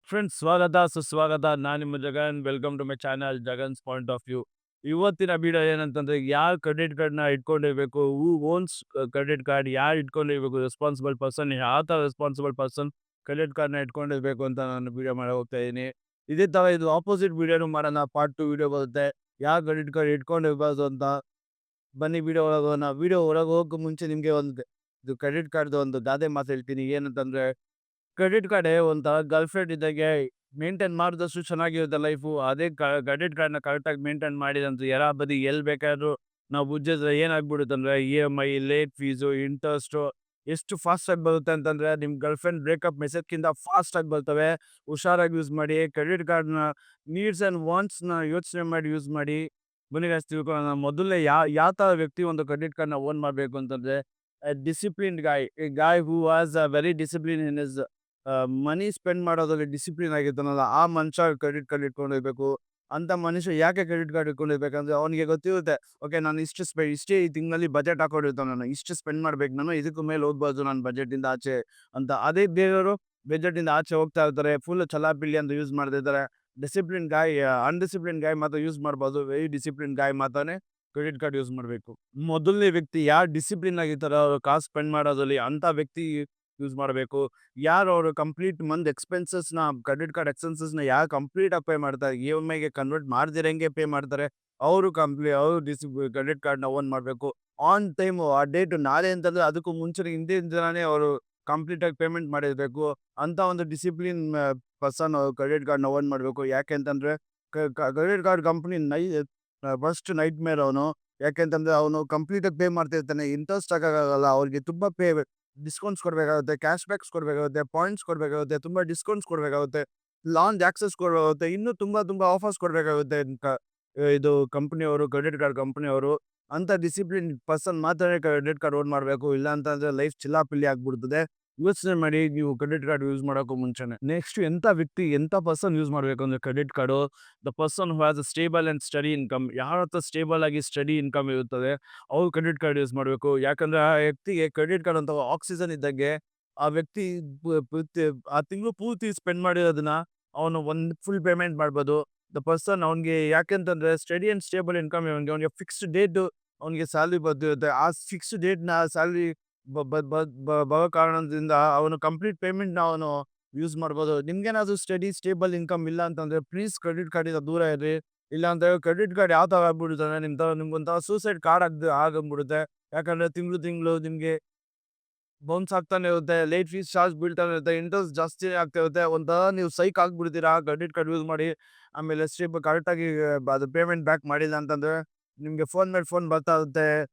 Friends ಸ್ವಾಗತ ಸುಸ್ವಾಗತ. ನಾನು ನಿಮ್ಮ Jagan. Welcome to my channel Jagan's point of view. ಇವತ್ತಿನ ವಿಡಿಯೋ ಏನಂತಂದ್ರೆ, ಯಾರು ಕ್ರೆಡಿಟ್ ಕಾರ್ಡ್ನ ಇಟ್ಕೊಂಡಿರ್ಬೇಕು, ಹೂ ಓನ್ಸ್ ಕ್ರೆಡಿಟ್ ಕಾರ್ಡ್, ಯಾರು ಇಟ್ಕೊಂಡಿರ್ಬೇಕು, ರೆಸ್ಪಾನ್ಸಿಬಲ್ ಪರ್ಸನ್, ಯಾವ ಥರ ರೆಸ್ಪಾನ್ಸಿಬಲ್ ಪರ್ಸನ್ ಕ್ರೆಡಿಟ್ ಕಾರ್ಡ್ನ ಇಟ್ಕೊಂಡಿರ್ಬೇಕು ಅಂತ ನಾನು ವಿಡಿಯೋ ಮಾಡಿ ಹೋಗ್ತಾ ಇದ್ದೀನಿ. ಇದೇ ಥರ ಇದು ಆಪೋಸಿಟ್ ವಿಡಿಯೋನು ಮಾಡೋಣ. ಪಾರ್ಟ್ 2 ವಿಡಿಯೋ ಬರುತ್ತೆ, ಯಾರು ಕ್ರೆಡಿಟ್ ಕಾರ್ಡ್ ಇಟ್ಕೊಂಡಿರ್ಬಾರ್ದು ಅಂತ. ಬನ್ನಿ ವಿಡಿಯೋ ಒಳಗೆ ಹೋಗೋಣ. ವಿಡಿಯೋ ಒಳಗೆ ಹೋಗೋಕ್ಕೂ ಮುಂಚೆ ನಿಮಗೆ ಒಂದು ಇದು ಕ್ರೆಡಿಟ್ ಕಾರ್ಡ್ದು ಒಂದು ಗಾದೆ ಮಾತು ಹೇಳ್ತೀನಿ. ಏನಂತಂದ್ರೆ, ಕ್ರೆಡಿಟ್ ಕಾರ್ಡೇ ಒಂಥರ ಗರ್ಲ್‌ಫ್ರೆಂಡ್ ಇದ್ದಂಗೆ. ಮೇಂಟೈನ್ ಮಾಡಿದಷ್ಟು ಚೆನ್ನಾಗಿರುತ್ತೆ ಲೈಫು. ಅದೇ ಕ್ರೆಡಿಟ್ ಕಾರ್ಡ್‌ನ ಕರೆಕ್ಟಾಗಿ ಮೇಂಟೈನ್ ಮಾಡಿದಂದ್ರೆ ಎರಾ ಬದಿ ಎಲ್ಲಿ ಬೇಕಾದ್ರೂ ನಾವು ಉಜ್ಜಿದ್ರೆ ಏನಾಗ್ಬಿಡುತ್ತಂದ್ರೆ, ಇ.ಎಮ್.ಐ, ಲೇಟ್ ಫೀಸು, ಇಂಟ್ರೆಸ್ಟು ಎಷ್ಟು ಫಾಸ್ಟಾಗಿ ಬರುತ್ತೆ ಅಂತಂದ್ರೆ, ನಿಮ್ಮ ಗರ್ಲ್‌ಫ್ರೆಂಡ್ ಬ್ರೇಕಪ್ ಮೆಸೇಜ್‌ಗಿಂತ ಫಾಸ್ಟಾಗಿ ಬರ್ತವೆ. ಹುಷಾರಾಗಿ ಯೂಸ್ ಮಾಡಿ. ಕ್ರೆಡಿಟ್ ಕಾರ್ಡ್‌ನ ನೀಡ್ಸ್ ಆ್ಯಂಡ್ ವಾಂಟ್ಸ್‌ನ ಯೋಚನೆ ಮಾಡಿ ಯೂಸ್ ಮಾಡಿ. ಬನ್ನಿ ಗೈಸ್ ತಿಳ್ಕೊಳ್ಳೋಣ. ಮೊದಲನೇ ಯಾವ ಥರ ವ್ಯಕ್ತಿ ಒಂದು ಕ್ರೆಡಿಟ್ ಕಾರ್ಡ್‌ನ ಓನ್ ಮಾಡಬೇಕು ಅಂತಂದ್ರೆ, disciplined guy. A guy who was very discipline in his money spend ಮಾಡೋದ್ರಲ್ಲಿ ಡಿಸಿಪ್ಲಿನ್ ಆಗಿರ್ತಾನಲ್ಲ, ಆ ಮನುಷ್ಯ ಕ್ರೆಡಿಟ್ ಕಾರ್ಡ್ ಇಟ್ಕೊಂಡಿರ್ಬೇಕು. ಅಂತ ಮನುಷ್ಯ ಯಾಕೆ ಕ್ರೆಡಿಟ್ ಕಾರ್ಡ್ ಇಟ್ಕೊಂಡಿರ್ಬೇಕಂದ್ರೆ, ಅವನಿಗೆ ಗೊತ್ತಿರುತ್ತೆ, ಓಕೆ ನಾನು ಇಷ್ಟೇ ಈ ತಿಂಗಳಲ್ಲಿ ಬಜೆಟ್ ಹಾಕೊಂಡಿರ್ತಾನೆ, ನಾನು ಇಷ್ಟು ಸ್ಪೆಂಡ್ ಮಾಡ್ಬೇಕು, ನಾನು ಇದಕ್ಕೂ ಮೇಲೆ ಹೋಗ್ಬಾರ್ದು ನಾನು ಬಜೆಟಿಂದ ಆಚೆ ಅಂತ. ಅದೇ ಬೇರೆಯವರು ಬಜೆಟಿಂದ ಆಚೆ ಹೋಗ್ತಾ ಇರ್ತಾರೆ, ಫುಲ್ ಚಲಾಪಿಲ್ಲಿ ಅಂತ ಯೂಸ್ ಮಾಡ್ತಿರ್ತಾರೆ. ಡಿಸಿಪ್ಲಿನ್ ಗಾಯ್, ಅನ್‌ಡಿಸಿಪ್ಲಿನ್ ಗಾಯ್ ಮಾತ್ರ ಯೂಸ್ ಮಾಡ್ಬಾರ್ದು. ವೆರಿ ಡಿಸಿಪ್ಲಿನ್ ಗಾಯ್ ಮಾತ್ರನೇ ಕ್ರೆಡಿಟ್ ಕಾರ್ಡ್ ಯೂಸ್ ಮಾಡಬೇಕು. ಮೊದಲನೇ ವ್ಯಕ್ತಿ ಯಾರು ಡಿಸಿಪ್ಲಿನ್ ಆಗಿರ್ತಾರೋ, ಅವರು ಕಾಸು ಸ್ಪೆಂಡ್ ಮಾಡೋದ್ರಲ್ಲಿ ಅಂತ ವ್ಯಕ್ತಿ ಯೂಸ್ ಮಾಡಬೇಕು. ಯಾರು ಅವರು ಕಂಪ್ಲೀಟ್ ಮಂತ್ ಎಕ್ಸ್‌ಪೆನ್ಸಸ್‌ನ, ಕ್ರೆಡಿಟ್ ಕಾರ್ಡ್ ಎಕ್ಸ್‌ಪೆನ್ಸಸ್‌ನ ಯಾರು ಕಂಪ್ಲೀಟಾಗಿ ಪೇ ಮಾಡ್ತಾರೆ, ಇ.ಎಮ್.ಐಗೆ ಕನ್ವರ್ಟ್ ಮಾಡ್ದಿರಂಗೆ ಪೇ ಮಾಡ್ತಾರೆ, ಅವರು ಕ್ರೆಡಿಟ್ ಕಾರ್ಡ್‌ನ ಓನ್ ಮಾಡಬೇಕು. ಆನ್ ಟೈಮು ಆ ಡೇಟ್ ನಾಳೆ ಅಂತಂದ್ರೆ ಅದಕ್ಕೂ ಮುಂಚೆನೇ ಹಿಂದಿನ ದಿನಾನೇ ಅವರು ಕಂಪ್ಲೀಟಾಗಿ ಪೇಮೆಂಟ್ ಮಾಡಿರಬೇಕು. ಅಂತ ಒಂದು ಡಿಸಿಪ್ಲಿನ್ ಪರ್ಸನ್ ಕ್ರೆಡಿಟ್ ಕಾರ್ಡ್‌ನ ಓನ್ ಮಾಡಬೇಕು. ಯಾಕೆ ಅಂತಂದ್ರೆ, credit card company first nightmare ಅವನು. ಯಾಕೆಂತಂದ್ರೆ ಅವನು ಕಂಪ್ಲೀಟಾಗಿ ಪೇ ಮಾಡ್ತಿರ್ತಾನೆ. ಇಂಟ್ರೆಸ್ಟ್ ಹಾಕಕ್ಕಾಗಲ್ಲ. ಅವ್ರಿಗೆ ತುಂಬ ಡಿಸ್ಕೌಂಟ್ಸ್ ಕೊಡಬೇಕಾಗುತ್ತೆ, ಕ್ಯಾಶ್ ಬ್ಯಾಕ್ಸ್ ಕೊಡಬೇಕಾಗುತ್ತೆ, ಪಾಯಿಂಟ್ಸ್ ಕೊಡಬೇಕಾಗುತ್ತೆ, ತುಂಬ ಡಿಸ್ಕೌಂಟ್ಸ್ ಕೊಡಬೇಕಾಗುತ್ತೆ, ಲಾಂಜ್ ಆಕ್ಸೆಸ್ ಕೊಡಬೇಕಾಗುತ್ತೆ, ಇನ್ನೂ ತುಂಬ ಆಫರ್ಸ್ ಕೊಡಬೇಕಾಗುತ್ತೆ. ಇದು ಕಂಪನಿಯವರು, ಕ್ರೆಡಿಟ್ ಕಾರ್ಡ್ ಕಂಪನಿಯವರು. ಅಂತ ಡಿಸಿಪ್ಲಿನ್ ಪರ್ಸನ್ ಮಾತ್ರನೇ ಕ್ರೆಡಿಟ್ ಕಾರ್ಡ್ ಓನ್ ಮಾಡಬೇಕು. ಇಲ್ಲ ಅಂತಂದ್ರೆ ಲೈಫ್ ಚಿಲ್ಲಾಪಿಲ್ಲಿ ಆಗ್ಬಿಡ್ತದೆ. ಯೋಚನೆ ಮಾಡಿ ನೀವು ಕ್ರೆಡಿಟ್ ಕಾರ್ಡ್ ಯೂಸ್ ಮಾಡೋಕ್ಕೂ ಮುಂಚೆನೆ. ನೆಕ್ಸ್ಟ್ ಎಂಥ ವ್ಯಕ್ತಿ, ಎಂಥ ಪರ್ಸನ್ ಯೂಸ್ ಮಾಡಬೇಕು ಅಂದ್ರೆ credit card, the person who has a stable and study income. ಯಾರ ಹತ್ರ ಸ್ಟೇಬಲ್ ಆಗಿ ಸ್ಟಡಿ ಇನ್ಕಮ್ ಇರುತ್ತದೆ, ಅವ್ರು ಕ್ರೆಡಿಟ್ ಕಾರ್ಡ್ ಯೂಸ್ ಮಾಡಬೇಕು. ಯಾಕಂದ್ರೆ ಆ ವ್ಯಕ್ತಿಗೆ ಕ್ರೆಡಿಟ್ ಕಾರ್ಡ್ ಅಂತ ಆಕ್ಸಿಜನ್ ಇದ್ದಂಗೆ. ಆ ವ್ಯಕ್ತಿ ಪ್ರತಿ ಆ ತಿಂಗಳು ಪೂರ್ತಿ ಸ್ಪೆಂಡ್ ಮಾಡಿರೋದನ್ನ ಅವನು ಒಂದು ಫುಲ್ ಪೇಮೆಂಟ್ ಮಾಡ್ಬೋದು. ದ ಪರ್ಸನ್ ಅವ್ನಿಗೆ ಯಾಕೆಂತಂದ್ರೆ ಸ್ಟಡಿ ಆ್ಯಂಡ್ ಸ್ಟೇಬಲ್ ಇನ್ಕಮ್ ಅವ್ನಿಗೆ ಫಿಕ್ಸ್ಡ್ ಡೇಟ್ ಅವ್ನಿಗೆ ಸ್ಯಾಲ್ರಿ ಬರ್ತಿರುತ್ತೆ. ಆ ಫಿಕ್ಸ್ಡ್ ಡೇಟ್‌ನ ಸ್ಯಾಲ್ರಿ ಬ ಬ ಬ ಬ ಬರೋ ಕಾರಣದಿಂದ ಅವನು ಕಂಪ್ಲೀಟ್ ಪೇಮೆಂಟ್‌ನ ಅವನು ಯೂಸ್ ಮಾಡ್ಬೋದು. ನಿಮ್ಗೇನಾದ್ರೂ ಸ್ಟಡಿ ಸ್ಟೇಬಲ್ ಇನ್ಕಮ್ ಇಲ್ಲ ಅಂತಂದ್ರೆ, ಪ್ಲೀಸ್ ಕ್ರೆಡಿಟ್ ಕಾರ್ಡಿಂದ ದೂರ ಇರ್ರಿ. ಇಲ್ಲಾಂದ್ರೆ ಕ್ರೆಡಿಟ್ ಕಾರ್ಡ್ ಯಾವ ಥರ ಆಗ್ಬಿಡುತ್ತೆ ಅಂದ್ರೆ, ನಿಮ್ಗೊಂಥರ ಸೂಸೈಡ್ ಕಾರ್ಡ್ ಆಗಂಬಿಡುತ್ತೆ. ಯಾಕಂದ್ರೆ ತಿಂಗಳು ನಿಮ್ಗೆ ಬೌನ್ಸ್ ಆಗ್ತಾನೆ ಇರುತ್ತೆ, ಲೇಟ್ ಫೀಸ್ ಚಾರ್ಜ್ ಬೀಳ್ತಾನೆ ಇರುತ್ತೆ, ಇಂಟ್ರೆಸ್ಟ್ ಜಾಸ್ತಿ ಆಗ್ತಾ ಇರುತ್ತೆ. ಒಂಥರ ನೀವು ಸೈಕ್ ಆಗ್ಬಿಡ್ತೀರಾ ಕ್ರೆಡಿಟ್ ಕಾರ್ಡ್ ಯೂಸ್ ಮಾಡಿ. ಆಮೇಲೆ ಕರೆಕ್ಟಾಗಿ ಅದು ಪೇಮೆಂಟ್ ಬ್ಯಾಕ್ ಮಾಡಿಲ್ಲ ಅಂತಂದ್ರೆ, ನಿಮಗೆ ಫೋನ್ ಮೇಲೆ ಫೋನ್ ಬರ್ತಾ ಇರುತ್ತೆ.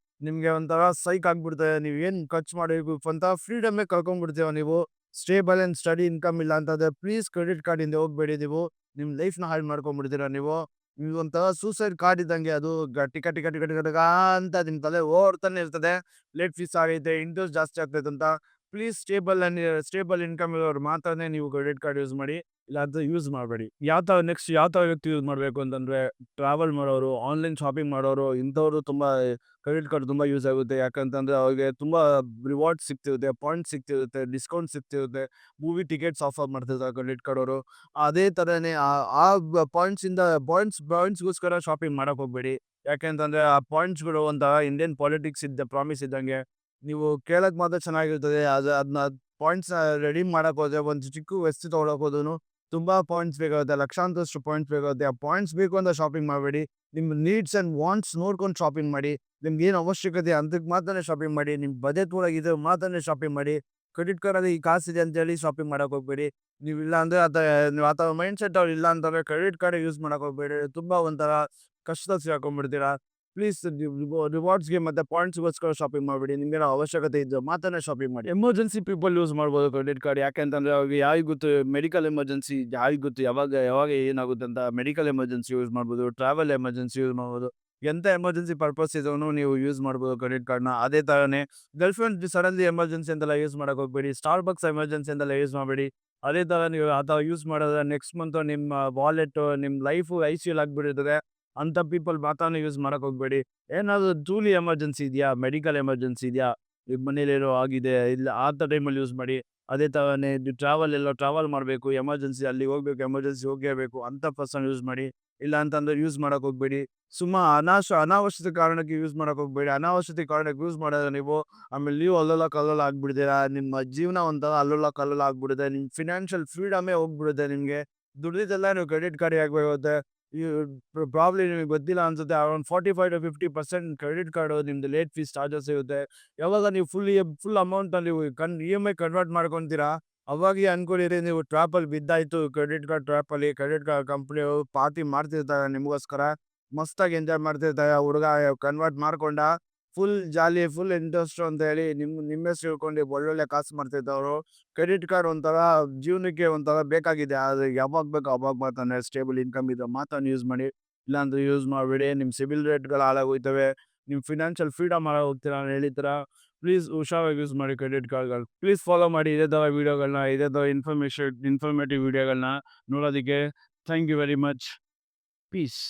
ನಿಮಗೆ ಒಂಥರ ಸೈಕ್ ಆಗ್ಬಿಡುತ್ತೆ. ನೀವು ಏನು ಖರ್ಚು ಮಾಡಿರ್ಬೇಕು ಒಂಥರ ಫ್ರೀಡಮ್ಮೇ ಕಳ್ಕೊಂಡ್ಬಿಡ್ತೀರ ನೀವು. ಸ್ಟೇಬಲ್ ಆ್ಯಂಡ್ ಸ್ಟಡಿ ಇನ್ಕಮ್ ಇಲ್ಲ ಅಂತಂದ್ರೆ, ಪ್ಲೀಸ್ ಕ್ರೆಡಿಟ್ ಕಾರ್ಡಿಂದ ಹೋಗಬೇಡಿ ನೀವು. ನಿಮ್ಮ ಲೈಫ್‌ನ ಹಾಳು ಮಾಡ್ಕೊಂಡ್ಬಿಡ್ತೀರ ನೀವು. ನಿಮ್ಗೊಂಥರ ಸೂಸೈಡ್ ಕಾರ್ಡ್ ಇದ್ದಂಗೆ ಅದು. ಟಿಕ ಅಂತ ನಿಮ್ಮ ತಲೆ ಓಡ್ತಾನೆ ಇರ್ತದೆ. ಲೇಟ್ ಫೀಸ್ ಆಗೈತೆ, ಇಂಟ್ರೆಸ್ಟ್ ಜಾಸ್ತಿ ಆಗ್ತೈತೆ ಅಂತ. ಪ್ಲೀಸ್ ಸ್ಟೇಬಲ್ ಇನ್ಕಮ್ ಇರೋರು ಮಾತ್ರನೇ ನೀವು ಕ್ರೆಡಿಟ್ ಕಾರ್ಡ್ ಯೂಸ್ ಮಾಡಿ. ಇಲ್ಲಾಂದ್ರೆ ಯೂಸ್ ಮಾಡಬೇಡಿ. ಯಾವ ಥರ ವ್ಯಕ್ತಿ ಯೂಸ್ ಮಾಡಬೇಕು ಅಂತಂದ್ರೆ, ಟ್ರಾವೆಲ್ ಮಾಡೋರು, ಆನ್‌ಲೈನ್ ಶಾಪಿಂಗ್ ಮಾಡೋರು, ಇಂಥವ್ರು ತುಂಬ ಕ್ರೆಡಿಟ್ ಕಾರ್ಡ್ ತುಂಬ ಯೂಸ್ ಆಗುತ್ತೆ. ಯಾಕಂತಂದ್ರೆ ಅವ್ರಿಗೆ ತುಂಬ ರಿವಾರ್ಡ್ಸ್ ಸಿಗ್ತಿರುತ್ತೆ, ಪಾಯಿಂಟ್ಸ್ ಸಿಗ್ತಿರುತ್ತೆ, ಡಿಸ್ಕೌಂಟ್ ಸಿಗ್ತಿರುತ್ತೆ. ಮೂವಿ ಟಿಕೆಟ್ಸ್ ಆಫರ್ ಮಾಡ್ತಿರ್ತಾರೆ ಕ್ರೆಡಿಟ್ ಕಾರ್ಡ್ ಅವರು. ಅದೇ ಥರನೇ ಆ ಆ ಪಾಯಿಂಟ್ಸಿಂದ ಪಾಯಿಂಟ್ಸ್‌ಗೋಸ್ಕರ ಶಾಪಿಂಗ್ ಮಾಡಕ್ಕೆ ಹೋಗ್ಬೇಡಿ. ಯಾಕೆಂತಂದ್ರೆ ಆ ಪಾಯಿಂಟ್ಸ್‌ಗಳು ಒಂಥರ ಇಂಡಿಯನ್ ಪಾಲಿಟಿಕ್ಸ್ ಪ್ರಾಮಿಸ್ ಇದ್ದಂಗೆ. ನೀವು ಕೇಳಕ್ಕೆ ಮಾತ್ರ ಚೆನ್ನಾಗಿರ್ತದೆ. ಅದನ್ನ ಪಾಯಿಂಟ್ಸ್‌ನ ರೆಡೀಮ್ ಮಾಡಕ್ಕೆ ಹೋದ್ರೆ, ಒಂದು ಚಿಕ್ಕ ವಸ್ತು ತೊಗೊಳಕ್ಕೆ ಹೋದ್ರೂ ತುಂಬ ಪಾಯಿಂಟ್ಸ್ ಬೇಕಾಗುತ್ತೆ, ಲಕ್ಷಾಂತರಷ್ಟು ಪಾಯಿಂಟ್ಸ್ ಬೇಕಾಗುತ್ತೆ. ಆ ಪಾಯಿಂಟ್ಸ್ ಬೇಕು ಅಂತ ಶಾಪಿಂಗ್ ಮಾಡಬೇಡಿ. ನಿಮ್ಮ ನೀಡ್ಸ್ ಆ್ಯಂಡ್ ವಾಂಟ್ಸ್ ನೋಡ್ಕೊಂಡು ಶಾಪಿಂಗ್ ಮಾಡಿ. ನಿಮ್ಗೇನು ಅವಶ್ಯಕತೆ ಅಂತಕ್ಕೆ ಮಾತ್ರನೇ ಶಾಪಿಂಗ್ ಮಾಡಿ. ನಿಮ್ಮ ಬಜೆಟ್ ಒಳಗೆ ಮಾತ್ರನೇ ಶಾಪಿಂಗ್ ಮಾಡಿ. ಕ್ರೆಡಿಟ್ ಕಾರ್ಡಲ್ಲಿ ಈ ಕಾಸಿದೆ ಅಂತೇಳಿ ಶಾಪಿಂಗ್ ಮಾಡಕ್ಕೆ ಹೋಗ್ಬೇಡಿ. ನೀವು ಇಲ್ಲ ಅಂದರೆ ನೀವು ಆ ಥರ ಮೈಂಡ್ ಸೆಟ್ ಅವ್ರು ಇಲ್ಲ ಅಂತಂದ್ರೆ ಕ್ರೆಡಿಟ್ ಕಾರ್ಡೇ ಯೂಸ್ ಮಾಡಕ್ಕೆ ಹೋಗ್ಬೇಡಿ. ತುಂಬ ಒಂಥರ ಕಷ್ಟದಲ್ಲಿ ಸಿಕ್ಕಾಕೊಂಡ್ಬಿಡ್ತೀರಾ. ಪ್ಲೀಸ್ ರಿವಾರ್ಡ್ಸ್‌ಗೆ ಮತ್ತೆ ಪಾಯಿಂಟ್ಸ್‌ಗೋಸ್ಕರ ಶಾಪಿಂಗ್ ಮಾಡಬೇಡಿ. ನಿಮ್ಗೇನೋ ಅವಶ್ಯಕತೆ ಇದ್ರೆ ಮಾತ್ರನೇ ಶಾಪಿಂಗ್ ಮಾಡಿ. ಎಮರ್ಜೆನ್ಸಿ ಪೀಪಲ್ ಯೂಸ್ ಮಾಡ್ಬೋದು ಕ್ರೆಡಿಟ್ ಕಾರ್ಡ್. ಯಾಕೆಂತಂದ್ರೆ ಅವ್ರಿಗೆ ಯಾರಿಗ್ ಗೊತ್ತು, ಮೆಡಿಕಲ್ ಎಮರ್ಜೆನ್ಸಿ ಯಾರಿಗ್ ಗೊತ್ತು ಯಾವಾಗ ಯಾವಾಗ ಏನಾಗುತ್ತೆ ಅಂತ. ಮೆಡಿಕಲ್ ಎಮರ್ಜೆನ್ಸಿ ಯೂಸ್ ಮಾಡ್ಬೋದು, ಟ್ರಾವೆಲ್ ಎಮರ್ಜೆನ್ಸಿ ಯೂಸ್ ಮಾಡ್ಬೋದು. ಎಂಥ ಎಮರ್ಜೆನ್ಸಿ ಪರ್ಪಸ್ ಇದ್ರೂ ನೀವು ಯೂಸ್ ಮಾಡ್ಬೋದು ಕ್ರೆಡಿಟ್ ಕಾರ್ಡ್‌ನ. ಅದೇ ಥರನೇ ಗರ್ಲ್‌ಫ್ರೆಂಡ್ ಸಡನ್ಲಿ ಎಮರ್ಜೆನ್ಸಿ ಅಂತೆಲ್ಲ ಯೂಸ್ ಮಾಡಕ್ಕೆ ಹೋಗ್ಬೇಡಿ. ಸ್ಟಾರ್ಬಕ್ಸ್ ಎಮರ್ಜೆನ್ಸಿ ಅಂತೆಲ್ಲ ಯೂಸ್ ಮಾಡಬೇಡಿ. ಅದೇ ಥರ ನೀವು ಆ ಥರ ಯೂಸ್ ಮಾಡಿದ್ರೆ ನೆಕ್ಸ್ಟ್ ಮಂತು ನಿಮ್ಮ ವಾಲೆಟು, ನಿಮ್ಮ ಲೈಫು ಐ.ಸಿ.ಯುಲ್ ಆಗಿಬಿಟ್ಟಿರ್ತದೆ. ಅಂಥ ಪೀಪಲ್ ಮಾತ್ರನೇ ಯೂಸ್ ಮಾಡಕ್ಕೆ ಹೋಗ್ಬೇಡಿ. ಏನಾದರೂ ಟ್ರೂಲಿ ಎಮರ್ಜೆನ್ಸಿ ಇದೆಯಾ, ಮೆಡಿಕಲ್ ಎಮರ್ಜೆನ್ಸಿ ಇದೆಯಾ, ನಿಮ್ಮ ಮನೇಲೇನೋ ಆಗಿದೆ, ಇಲ್ಲ ಅಂತ ಟೈಮಲ್ಲಿ ಯೂಸ್ ಮಾಡಿ. ಅದೇ ಥರನೇ ಟ್ರಾವೆಲ್ ಎಲ್ಲೋ ಟ್ರಾವೆಲ್ ಮಾಡಬೇಕು, ಎಮರ್ಜೆನ್ಸಿ ಅಲ್ಲಿಗೆ ಹೋಗ್ಬೇಕು, ಎಮರ್ಜೆನ್ಸಿ ಹೋಗಲೇಬೇಕು ಅಂತ ಪರ್ಸನ್ ಯೂಸ್ ಮಾಡಿ. ಇಲ್ಲ ಅಂತಂದ್ರೆ ಯೂಸ್ ಮಾಡಕ್ ಹೋಗ್ಬೇಡಿ. ಅನಾವಶ್ಯಕ ಕಾರಣಕ್ಕೆ ಯೂಸ್ ಮಾಡಕ್ ಹೋಗ್ಬೇಡಿ. ಅನಾವಶ್ಯಕ ಕಾರಣಕ್ಕೆ ಯೂಸ್ ಮಾಡಿದ್ರೆ ಆಮೇಲೆ ನೀವು ಅಲ್ಲೋಲ ಕಲ್ಲೋಲ ಆಗ್ಬಿಡ್ತೀರಾ. ನಿಮ್ಮ ಜೀವನ ಒಂಥರ ಅಲ್ಲೋಲ ಕಲ್ಲೋಲ ಆಗ್ಬಿಡುತ್ತೆ. ನಿಮ್ಮ ಫಿನಾನ್ಷಿಯಲ್ ಫ್ರೀಡಮೇ ಹೋಗ್ಬಿಡುತ್ತೆ ನಿಮ್ಗೆ. ದುಡ್ದಿದ್ದೆಲ್ಲ ನೀವು ಕ್ರೆಡಿಟ್ ಕಾರ್ಡ್‌ಗೆ ಹಾಕ್ಬೇಕಾಗುತ್ತೆ. you ಪ್ರಾಬಬ್ಲಿ ನಿಮಗೆ ಗೊತ್ತಿಲ್ಲ ಅನ್ಸುತ್ತೆ, ಅರೌಂಡ್ 45% to 50% ಕ್ರೆಡಿಟ್ ಕಾರ್ಡ್ ನಿಮ್ದು ಲೇಟ್ ಫೀಸ್ ಚಾರ್ಜಸ್ ಇರುತ್ತೆ. ಯಾವಾಗ ನೀವು ಫುಲ್ ಅಮೌಂಟ್‌ನ ನೀವು ಇ.ಎಂ.ಐ ಕನ್ವರ್ಟ್ ಮಾಡ್ಕೊಂತೀರಾ, ಅವಾಗೇ ಅನ್ಕೊಂಡಿರಿ ನೀವು ಟ್ರ್ಯಾಪಲ್ಲಿ ಬಿದ್ದಾಯ್ತು. ಕ್ರೆಡಿಟ್ ಕಾರ್ಡ್ ಟ್ರ್ಯಾಪಲ್ಲಿ ಕ್ರೆಡಿಟ್ ಕಾರ್ಡ್ ಕಂಪ್ನಿಯವರು ಪಾರ್ಟಿ ಮಾಡ್ತಿರ್ತಾರೆ ನಿಮಗೋಸ್ಕರ. ಮಸ್ತಾಗಿ ಎಂಜಾಯ್ ಮಾಡ್ತಿರ್ತಾರೆ. ಹುಡುಗ ಕನ್ವರ್ಟ್ ಮಾಡ್ಕೊಂಡ, ಫುಲ್ ಜಾಲಿ, ಫುಲ್ ಇಂಟ್ರೆಸ್ಟ್ ಅಂತ ಹೇಳಿ ನಿಮ್ಮ ಹೆಸ್ರು ಹೇಳ್ಕೊಂಡು ಒಳ್ಳೊಳ್ಳೆ ಕಾಸು ಮಾಡ್ತಿರ್ತಾರೆ ಅವರು. ಕ್ರೆಡಿಟ್ ಕಾರ್ಡ್ ಒಂಥರ ಜೀವನಕ್ಕೆ ಒಂಥರ ಬೇಕಾಗಿದೆ. ಆದ್ರೆ ಯಾವಾಗ ಬೇಕೋ ಅವಾಗ ಮಾತ್ರ ಸ್ಟೇಬಲ್ ಇನ್ಕಮ್ ಇದ್ರೆ ಮಾತ್ರ ಯೂಸ್ ಮಾಡಿ. ಇಲ್ಲಾಂದ್ರೆ ಯೂಸ್ ಮಾಡಬೇಡಿ. ನಿಮ್ಮ ಸಿಬಿಲ್ ರೇಟ್‌ಗಳು ಹಾಳಾಗೋಯ್ತವೆ. ನಿಮ್ಮ ಫಿನಾನ್ಷಿಯಲ್ ಫ್ರೀಡಮ್ ಹಾಳಾಗೋಗ್ತೀರಾ ನಾನು ಹೇಳಿದ ಪ್ಲೀಸ್ ಹುಷಾರಾಗಿ ಯೂಸ್ ಮಾಡಿ ಕ್ರೆಡಿಟ್ ಕಾರ್ಡ್‌ಗಳು. ಪ್ಲೀಸ್ ಫಾಲೋ ಮಾಡಿ ಇದೇ ಥರ ವೀಡಿಯೋಗಳನ್ನ, ಇದೇ ಥರ ಇನ್ಫಾರ್ಮೇಟಿವ್ ವೀಡಿಯೋಗಳನ್ನ ನೋಡೋದಕ್ಕೆ. Thank you very much. Piece.